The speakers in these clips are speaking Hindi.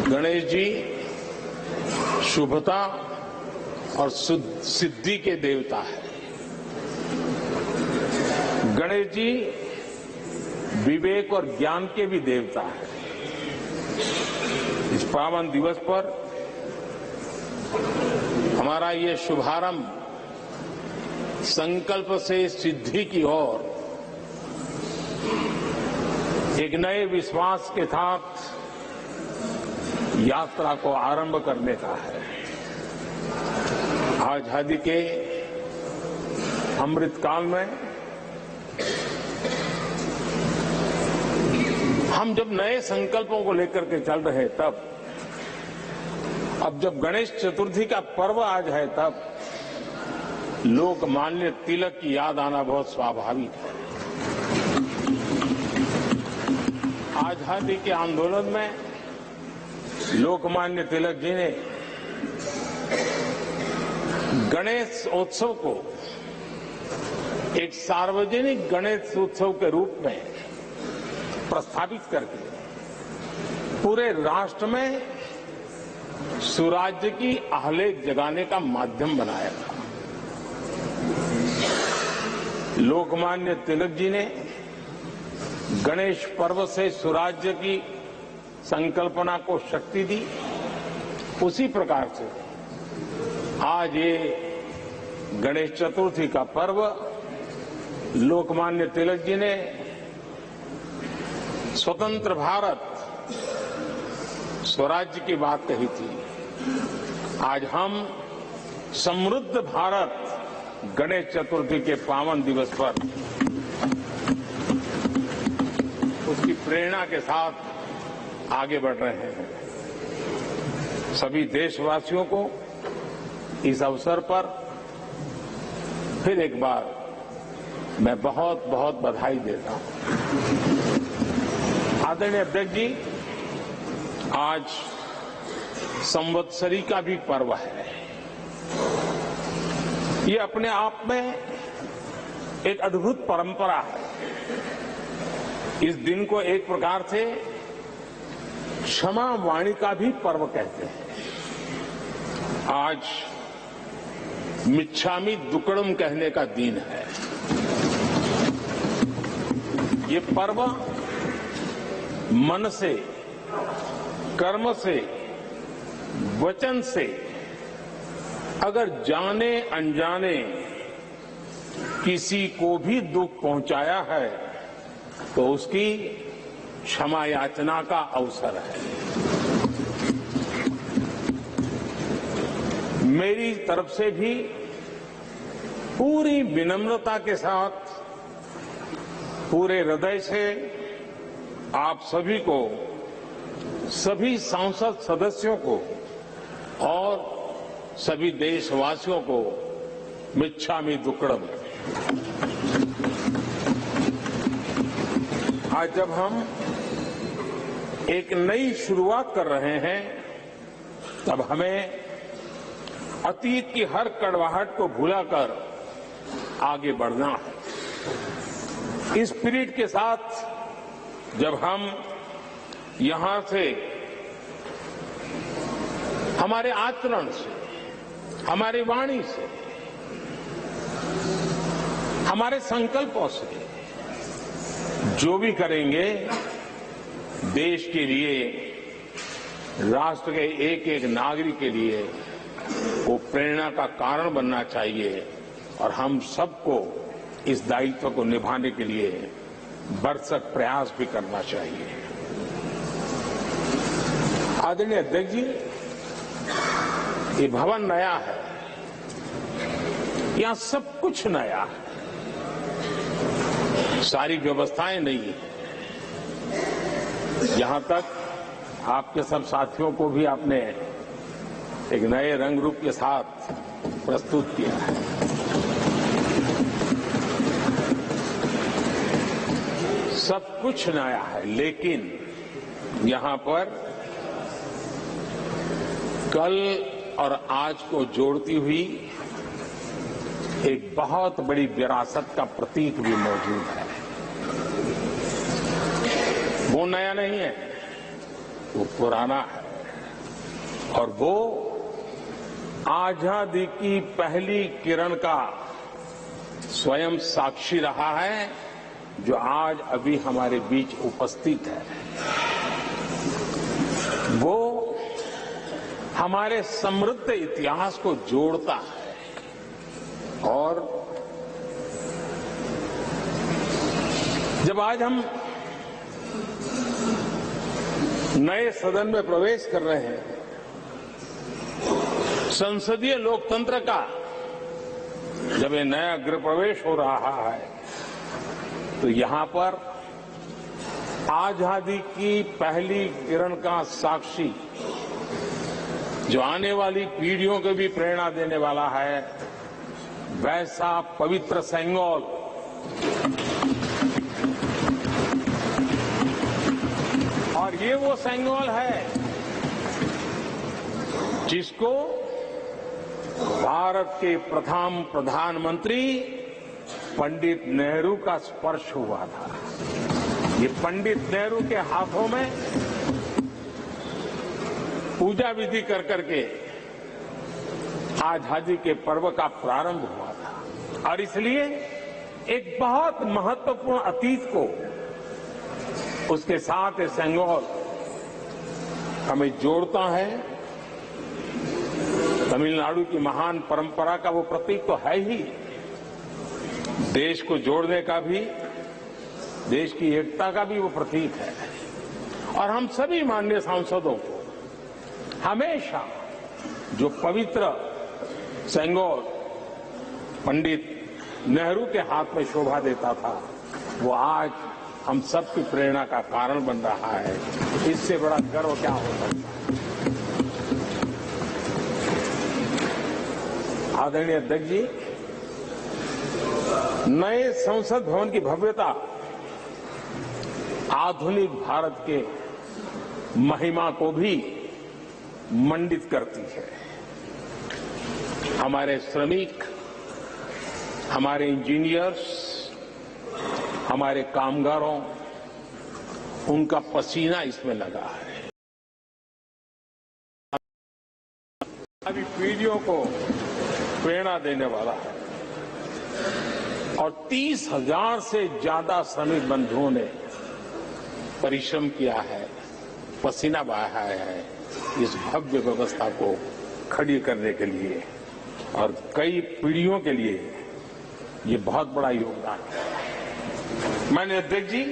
गणेश जी शुभता और सिद्धि के देवता है। गणेश जी विवेक और ज्ञान के भी देवता है। इस पावन दिवस पर हमारा ये शुभारंभ संकल्प से सिद्धि की ओर एक नए विश्वास के साथ यात्रा को आरंभ करने का है। आजादी के अमृतकाल में हम जब नए संकल्पों को लेकर के चल रहे तब अब जब गणेश चतुर्थी का पर्व आज है तब लोकमान्य तिलक की याद आना बहुत स्वाभाविक है। आजादी के आंदोलन में लोकमान्य तिलक जी ने गणेश उत्सव को एक सार्वजनिक गणेश उत्सव के रूप में प्रस्तावित करके पूरे राष्ट्र में सुराज्य की आहलेख जगाने का माध्यम बनाया था। लोकमान्य तिलक जी ने गणेश पर्व से सुराज्य की संकल्पना को शक्ति दी। उसी प्रकार से आज ये गणेश चतुर्थी का पर्व लोकमान्य तिलक जी ने स्वतंत्र भारत स्वराज्य की बात कही थी। आज हम समृद्ध भारत गणेश चतुर्थी के पावन दिवस पर उसकी प्रेरणा के साथ आगे बढ़ रहे हैं। सभी देशवासियों को इस अवसर पर फिर एक बार मैं बहुत बहुत बधाई देता हूं। आदरणीय अध्यक्ष जी, आज संवत्सरी का भी पर्व है। ये अपने आप में एक अद्भुत परंपरा है। इस दिन को एक प्रकार से क्षमा वाणी का भी पर्व कहते हैं। आज मिच्छामि दुक्कड़म कहने का दिन है। ये पर्व मन से, कर्म से, वचन से अगर जाने अनजाने किसी को भी दुख पहुंचाया है तो उसकी क्षमा याचना का अवसर है। मेरी तरफ से भी पूरी विनम्रता के साथ पूरे हृदय से आप सभी को, सभी सांसद सदस्यों को और सभी देशवासियों को मिच्छामि दुक्कड़म। आज जब हम एक नई शुरुआत कर रहे हैं तब हमें अतीत की हर कड़वाहट को भुलाकर आगे बढ़ना है। इस स्पिरिट के साथ जब हम यहां से हमारे आचरण से, हमारी वाणी से, हमारे संकल्पों से जो भी करेंगे देश के लिए, राष्ट्र के एक एक नागरिक के लिए वो प्रेरणा का कारण बनना चाहिए और हम सबको इस दायित्व को निभाने के लिए भरसक प्रयास भी करना चाहिए। आदरणीय अध्यक्ष जी, ये भवन नया है, यहां सब कुछ नया है, सारी व्यवस्थाएं नई है। यहां तक आपके सब साथियों को भी आपने एक नए रंग रूप के साथ प्रस्तुत किया है। सब कुछ नया है, लेकिन यहां पर कल और आज को जोड़ती हुई एक बहुत बड़ी विरासत का प्रतीक भी मौजूद है। वो नया नहीं है, वो पुराना है। और वो आजादी की पहली किरण का स्वयं साक्षी रहा है, जो आज अभी हमारे बीच उपस्थित है। वो हमारे समृद्ध इतिहास को जोड़ता है। और जब आज हम नए सदन में प्रवेश कर रहे हैं, संसदीय लोकतंत्र का जब ये नया गृह प्रवेश हो रहा है, तो यहां पर आजादी की पहली किरण का साक्षी, जो आने वाली पीढ़ियों को भी प्रेरणा देने वाला है, वैसा पवित्र सेंगोल और ये वो सेंगोल है जिसको भारत के प्रथम प्रधानमंत्री पंडित नेहरू का स्पर्श हुआ था। ये पंडित नेहरू के हाथों में पूजा विधि कर करके आजादी के पर्व का प्रारंभ हुआ था। और इसलिए एक बहुत महत्वपूर्ण अतीत को उसके साथ ये सेंगोल हमें जोड़ता है। तमिलनाडु की महान परंपरा का वो प्रतीक तो है ही, देश को जोड़ने का भी, देश की एकता का भी वो प्रतीक है। और हम सभी माननीय सांसदों को हमेशा जो पवित्र सेंगोल पंडित नेहरू के हाथ में शोभा देता था, वो आज हम सबकी प्रेरणा का कारण बन रहा है। इससे बड़ा गर्व क्या हो सकता है। आदरणीय अध्यक्ष जी, नए संसद भवन की भव्यता आधुनिक भारत के महिमा को भी मंडित करती है। हमारे श्रमिक, हमारे इंजीनियर्स, हमारे कामगारों, उनका पसीना इसमें लगा है। अभी पीढ़ियों को प्रेरणा देने वाला है। और 30,000 से ज्यादा श्रमिक बंधुओं ने परिश्रम किया है, पसीना बहाया है इस भव्य व्यवस्था को खड़ी करने के लिए। और कई पीढ़ियों के लिए ये बहुत बड़ा योगदान है। माननीय अध्यक्ष जी,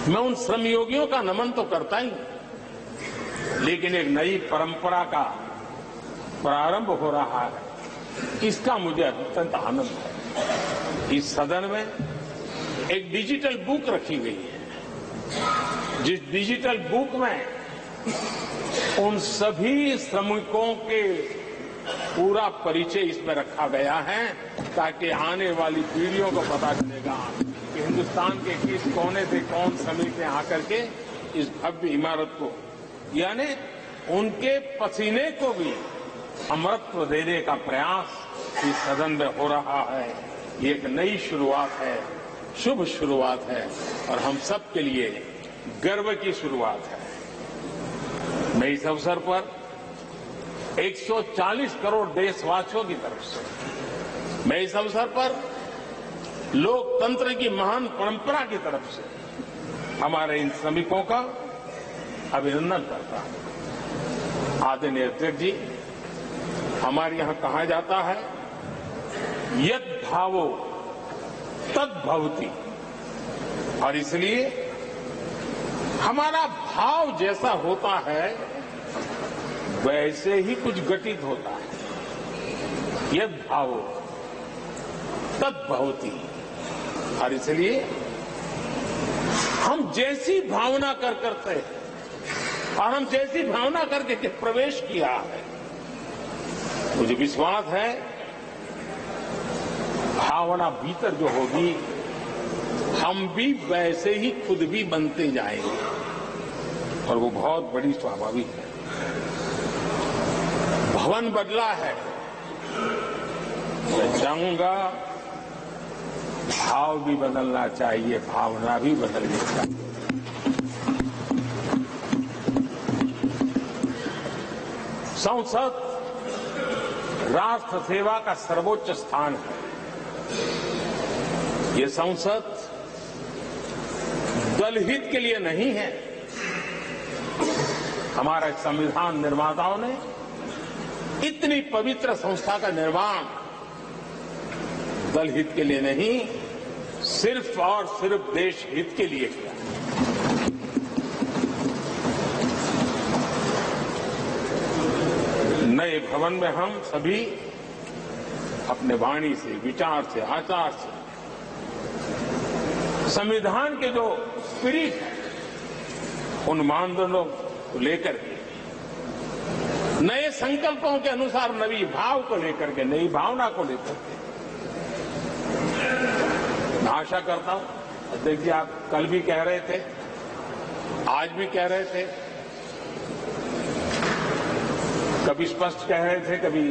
मैं उन श्रमयोगियों का नमन तो करता ही, लेकिन एक नई परंपरा का प्रारंभ हो रहा है, इसका मुझे अत्यंत आनंद है। इस सदन में एक डिजिटल बुक रखी गई है, जिस डिजिटल बुक में उन सभी श्रमिकों के पूरा परिचय इसमें रखा गया है, ताकि आने वाली पीढ़ियों को पता चलेगा कि हिंदुस्तान के किस कोने से कौन श्रमिक ने आकर के इस भव्य इमारत को, यानी उनके पसीने को भी अमरत्व देने का प्रयास इस सदन में हो रहा है। ये एक नई शुरुआत है, शुभ शुरुआत है, और हम सब के लिए गर्व की शुरुआत है। मैं इस अवसर पर 140 करोड़ देशवासियों की तरफ से, मैं इस अवसर पर लोकतंत्र की महान परंपरा की तरफ से हमारे इन श्रमिकों का अभिनंदन करता हूं। आदरणीय अध्यक्ष जी, हमारे यहां कहा जाता है, यत् भावो तद् भवति। और इसलिए हमारा भाव जैसा होता है, वैसे ही कुछ घटित होता है। यत् भावो तद् भवति। और इसलिए हम जैसी भावना करते हैं, और हम जैसी भावना करके प्रवेश किया है, मुझे विश्वास है भावना भीतर जो होगी, हम भी वैसे ही खुद भी बनते जाएंगे, और वो बहुत बड़ी स्वाभाविक है। भवन बदला है, मैं चाहूंगा भाव भी बदलना चाहिए, भावना भी बदलनी चाहिए। संसद राष्ट्र सेवा का सर्वोच्च स्थान है। ये संसद दलहित के लिए नहीं है। हमारे संविधान निर्माताओं ने इतनी पवित्र संस्था का निर्माण दलहित के लिए नहीं, सिर्फ और सिर्फ देश हित के लिए किया। नए भवन में हम सभी अपने वाणी से, विचार से, आचार से संविधान के जो स्पिरिट है उन मानदंडों को लेकर के, नए संकल्पों के अनुसार नई भाव को लेकर के, नई भावना को लेकर के मैं आशा करता हूं। देखिए, आप कल भी कह रहे थे, आज भी कह रहे थे, कभी स्पष्ट कह रहे थे, कभी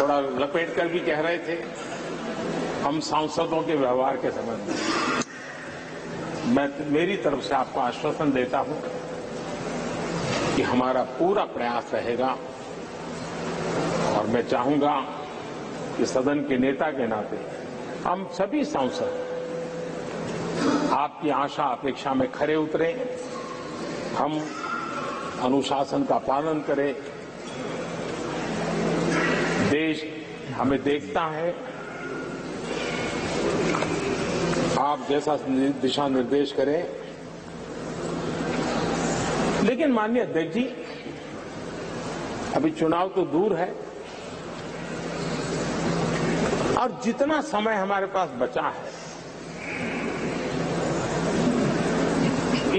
थोड़ा लपेट कर भी कह रहे थे। हम सांसदों के व्यवहार के संबंध में मैं मेरी तरफ से आपको आश्वासन देता हूं कि हमारा पूरा प्रयास रहेगा और मैं चाहूंगा कि सदन के नेता के नाते हम सभी सांसद आपकी आशा अपेक्षा में खरे उतरें, हम अनुशासन का पालन करें। देश हमें देखता है, आप जैसा दिशा निर्देश करें। लेकिन माननीय अध्यक्ष जी, अभी चुनाव तो दूर है और जितना समय हमारे पास बचा है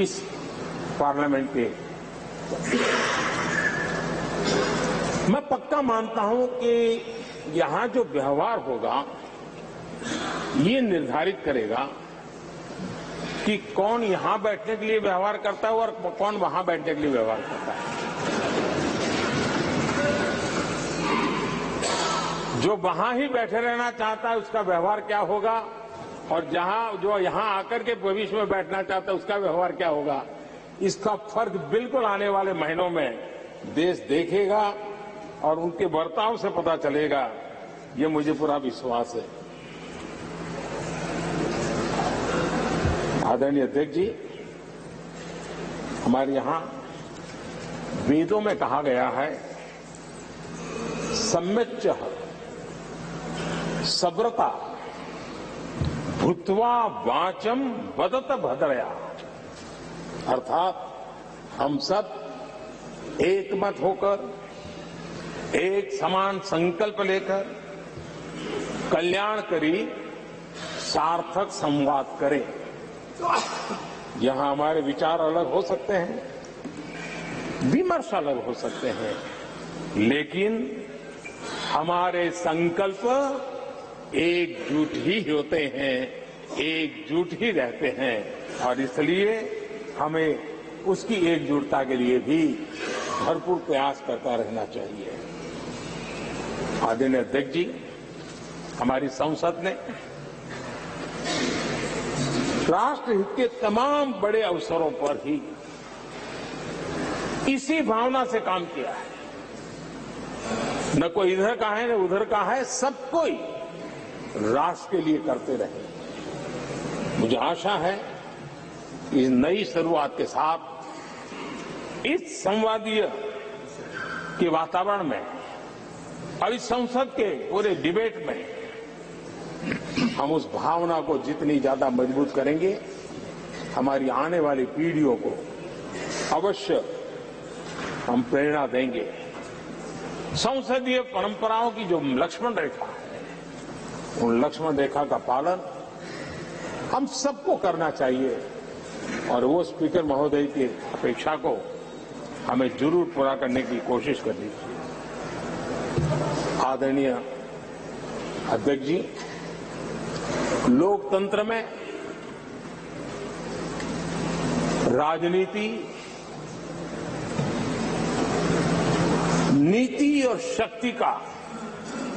इस पार्लियामेंट के, मैं पक्का मानता हूं कि यहां जो व्यवहार होगा ये निर्धारित करेगा कि कौन यहां बैठने के लिए व्यवहार करता है और कौन वहां बैठने के लिए व्यवहार करता है। जो वहां ही बैठे रहना चाहता है उसका व्यवहार क्या होगा, और जो यहां आकर के भविष्य में बैठना चाहता है उसका व्यवहार क्या होगा, इसका फर्क बिल्कुल आने वाले महीनों में देश देखेगा और उनके बर्ताव से पता चलेगा। ये मुझे पूरा विश्वास है। आदरणीय अध्यक्ष जी, हमारे यहां वेदों में कहा गया है, सम्यच्च सब्रता भूत्वा वाचम वदत भद्रया, अर्थात हम सब एक मत होकर, एक समान संकल्प लेकर कल्याणकारी सार्थक संवाद करें। यहां हमारे विचार अलग हो सकते हैं, विमर्श अलग हो सकते हैं, लेकिन हमारे संकल्प एकजुट ही होते हैं, एकजुट ही रहते हैं और इसलिए हमें उसकी एकजुटता के लिए भी भरपूर प्रयास करता रहना चाहिए। आदरणीय अध्यक्ष जी, हमारी संसद ने राष्ट्रहित के तमाम बड़े अवसरों पर ही इसी भावना से काम किया है। न कोई इधर का है न उधर का है, सब कोई राष्ट्र के लिए करते रहे। मुझे आशा है इस नई शुरुआत के साथ इस संवादीय के वातावरण में और इस संसद के पूरे डिबेट में हम उस भावना को जितनी ज्यादा मजबूत करेंगे, हमारी आने वाली पीढ़ियों को अवश्य हम प्रेरणा देंगे। संसदीय परंपराओं की जो लक्ष्मण रेखा है, उन लक्ष्मण रेखा का पालन हम सबको करना चाहिए और वो स्पीकर महोदय की अपेक्षा को हमें जरूर पूरा करने की कोशिश करनी चाहिए। आदरणीय अध्यक्ष जी, लोकतंत्र में राजनीति, नीति और शक्ति का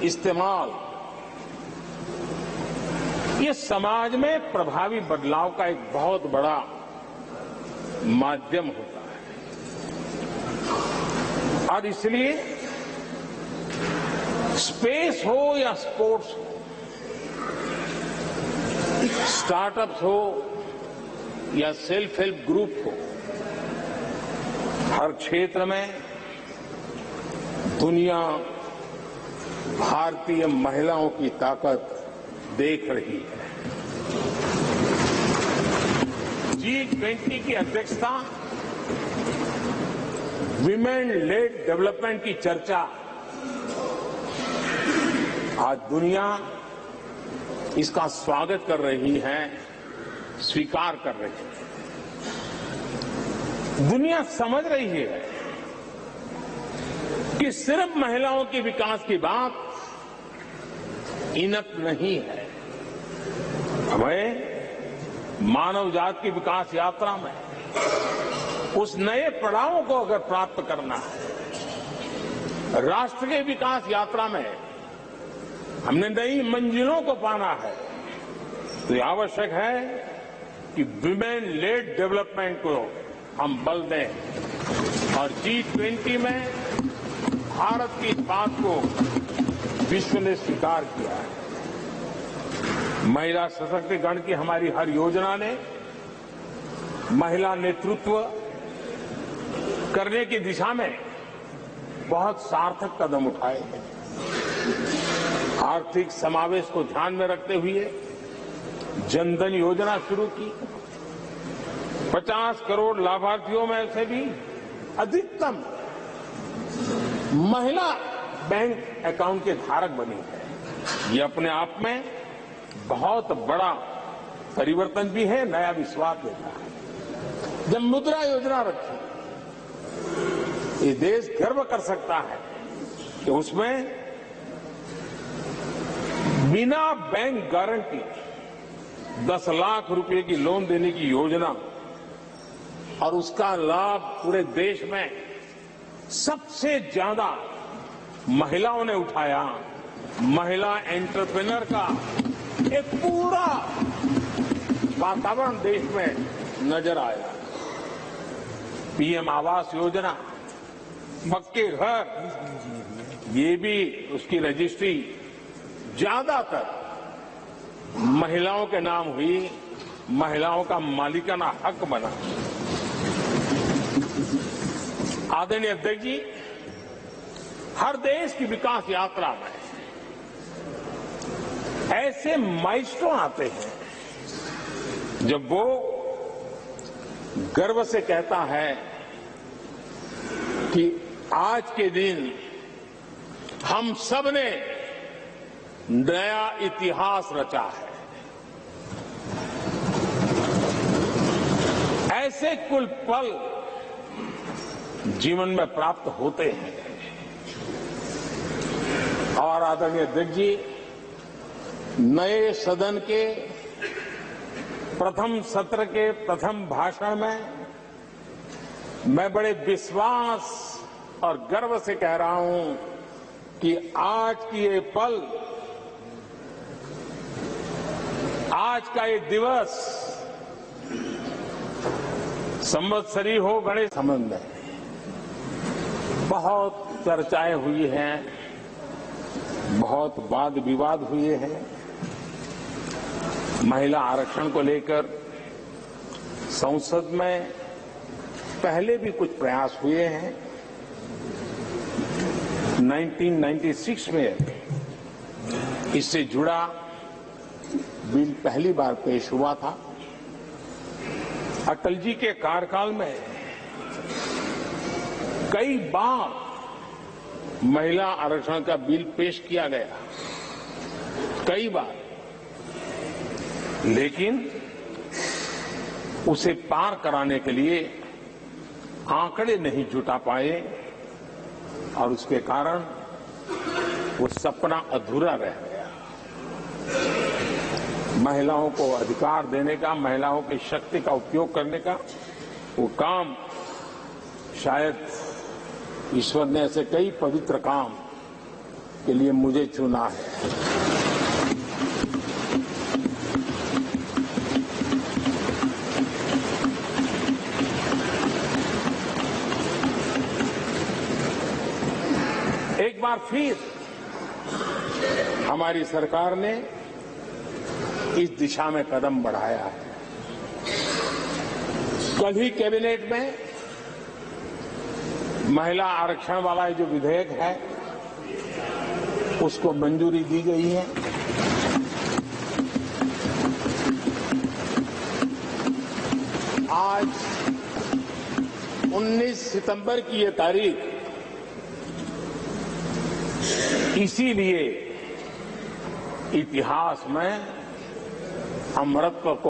इस्तेमाल ये समाज में प्रभावी बदलाव का एक बहुत बड़ा माध्यम होता है। और इसलिए स्पेस हो या स्पोर्ट्स हो, स्टार्टअप्स हो या सेल्फ हेल्प ग्रुप हो, हर क्षेत्र में दुनिया भारतीय महिलाओं की ताकत देख रही है। G20 की अध्यक्षता, विमेन लेड डेवलपमेंट की चर्चा आज दुनिया इसका स्वागत कर रही है, स्वीकार कर रही है। दुनिया समझ रही है कि सिर्फ महिलाओं के विकास की बात इनफ नहीं है। हमें मानव जाति की विकास यात्रा में उस नए पड़ाव को अगर प्राप्त करना है, राष्ट्र के विकास यात्रा में हमने नई मंजिलों को पाना है, तो ये आवश्यक है कि विमेन लेड डेवलपमेंट को हम बल दें। और G20 में भारत की इस बात को विश्व ने स्वीकार किया है। महिला सशक्तिकरण की हमारी हर योजना ने महिला नेतृत्व करने की दिशा में बहुत सार्थक कदम उठाए हैं। आर्थिक समावेश को ध्यान में रखते हुए जनधन योजना शुरू की। 50 करोड़ लाभार्थियों में से भी अधिकतम महिला बैंक अकाउंट के धारक बनी है। ये अपने आप में बहुत बड़ा परिवर्तन भी है, नया विश्वास देता है। जब मुद्रा योजना रखी, ये देश गर्व कर सकता है कि उसमें बिना बैंक गारंटी 10 लाख रुपए की लोन देने की योजना, और उसका लाभ पूरे देश में सबसे ज्यादा महिलाओं ने उठाया। महिला एंटरप्रेन्योर का एक पूरा वातावरण देश में नजर आया। पीएम आवास योजना, पक्के घर, ये भी उसकी रजिस्ट्री ज्यादातर महिलाओं के नाम हुई, महिलाओं का मालिकाना हक बना। आदरणीय अध्यक्ष जी, हर देश की विकास यात्रा में ऐसे माइलस्टोन आते हैं जब वो गर्व से कहता है कि आज के दिन हम सब ने नया इतिहास रचा है। ऐसे कुल पल जीवन में प्राप्त होते हैं। और आदरणीय अध्यक्ष जी, नए सदन के प्रथम सत्र के प्रथम भाषण में मैं बड़े विश्वास और गर्व से कह रहा हूं कि आज की ये पल, आज का ये दिवस संवत्सरी हो गणेश संबंध में बहुत चर्चाएं हुई हैं, बहुत वाद विवाद हुए हैं। महिला आरक्षण को लेकर संसद में पहले भी कुछ प्रयास हुए हैं। 1996 में इससे जुड़ा बिल पहली बार पेश हुआ था। अटल जी के कार्यकाल में कई बार महिला आरक्षण का बिल पेश किया गया, कई बार, लेकिन उसे पार कराने के लिए आंकड़े नहीं जुटा पाए और उसके कारण वो सपना अधूरा रह गया। महिलाओं को अधिकार देने का, महिलाओं की शक्ति का उपयोग करने का वो काम शायद ईश्वर ने ऐसे कई पवित्र काम के लिए मुझे चुना है। बार फिर हमारी सरकार ने इस दिशा में कदम बढ़ाया है। कल ही कैबिनेट में महिला आरक्षण वाला जो विधेयक है उसको मंजूरी दी गई है। आज 19 सितंबर की ये तारीख इसीलिए इतिहास में अमृत को